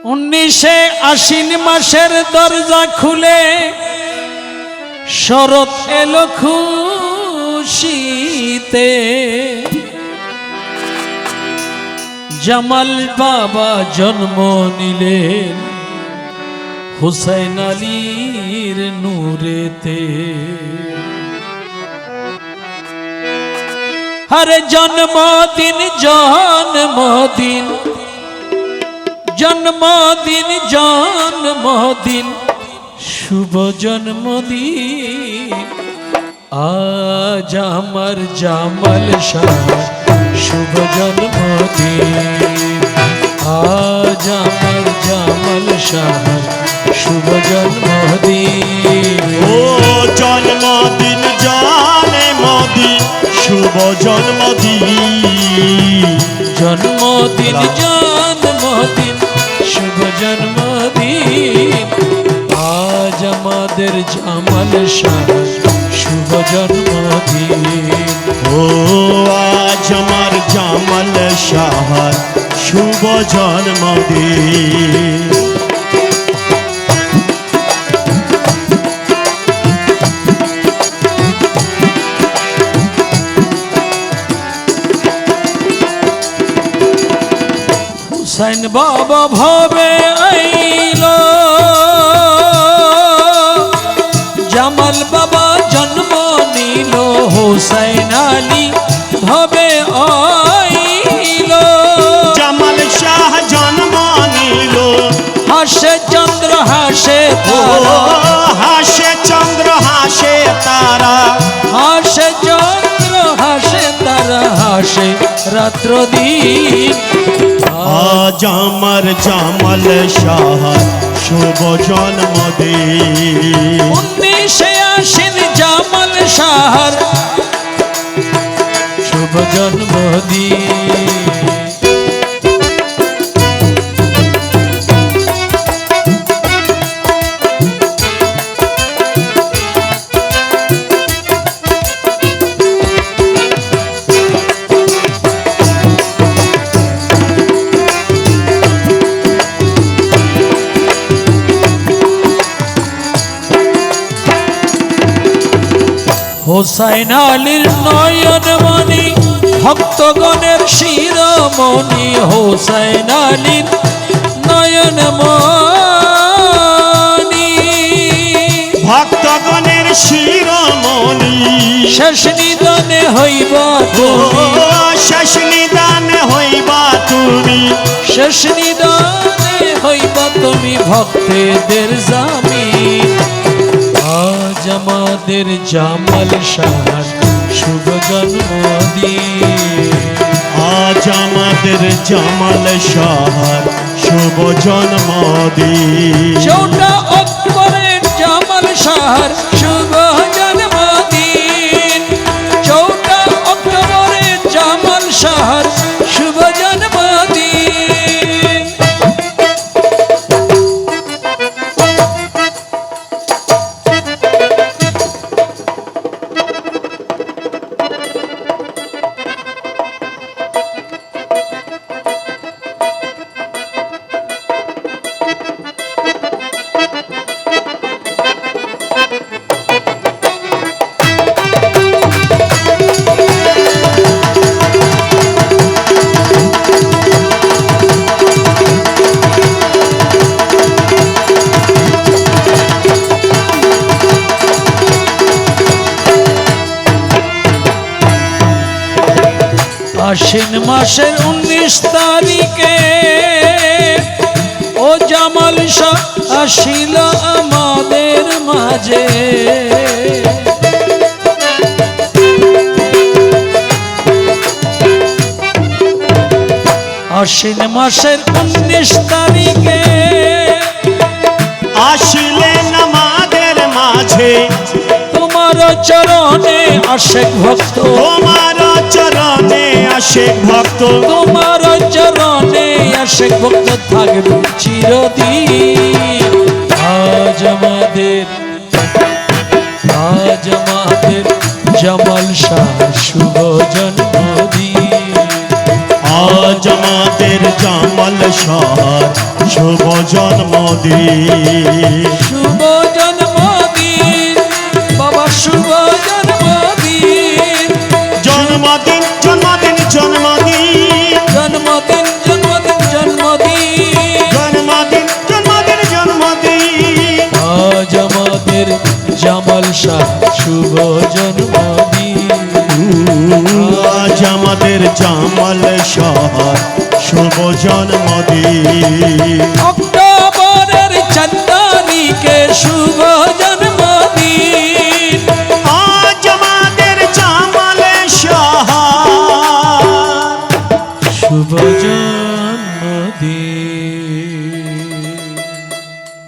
19 আশ্বিন মাসের দরজা খুলে শরৎ এলো খুশিতে। জামাল বাবা জন্ম নিলেন হুসাইন আলীর নূরেতে। আরে জন্মদিন জন্মদিন জন্মদিন জন্মদিন শুভ জন্মদিন। আজ আমার জামাল শাহ শুভ জন্মদিন। আজ আমার জামাল শাহ শুভ জন্মদিন। ও জন্মদিন জন্মদিন শুভ জন্মদিন। জন্মদিন জন্মদিন শুভ জন্মদিন। আজ আমাদের জামাল শাহ শুভ জন্মদিন। ও আজ আমার জামাল শাহ শুভ জন্মদিন। হুসাইন বাবা ভবে আইলো, জামাল বাবা জন্ম নিল। হুসাইন আলী ভবে আইলো, জামাল শাহ জন্ম নিল। হাসে চন্দ্র হাসে তারা, হাসে চন্দ্র হাসে তারা। হাসে চন্দ্র হাসে তারা, হাসে রাত্র দিন। আজ আমার জামাল শাহ শুভ জন্মদিন। 19 আশ্বিন জামাল শাহর শুভ জন্মদিন। হুসাইন আলীর নয়নমণি ভক্তগণের শিরোমণি। হুসাইন আলীর নয়নমণি ভক্তগণের শিরোমণি। শেষ নিদানে হইবা তুমি, শেষ নিদানে হইবা তুমি। শেষ নিদানে হইবা তুমি ভক্তদের জামিন। আজ আমাদের জামাল শাহ শুভ জন্মদিন। আজ আমাদের জামাল শাহ শুভ জন্মদিন। 14 অক্টোবরের জামাল শাহর শুভ জন্মদিন। 14 অক্টোবরের জামাল শাহর শুভ জন্মদিন। আশ্বিন মাসের 19 তারিখে ও জামাল শাহ আসিল আমাদের মাঝে। আশ্বিন মাসের 19 তারিখে আসিলেন আমাদের মাঝে। তোমার চরণে আশেক ভক্ত, তোমার চরণে আশেক ভক্ত। তোমার চরণে আশেক ভক্ত থাকবে চিরদিন। আজ আমাদের জামাল শাহ শুভ জন্মদিন। আজ আমাদের জামাল শহর শুভ জন্মদিন। শুভ জন্মদিন বাবা, শুভ জন্মদিন। জন্মদিন জন্মদিন জন্মদিন জন্মদিন জন্মদিন জন্মদিন। জন্মদিন জন্মদিন জন্মদিন। আজ আমাদের জামাল শাহ শুভ জন্মদিন। আজ আমাদের জামাল শহর শুভ জন্মদিন। অক্টোবরের 4 তারিখে শুভ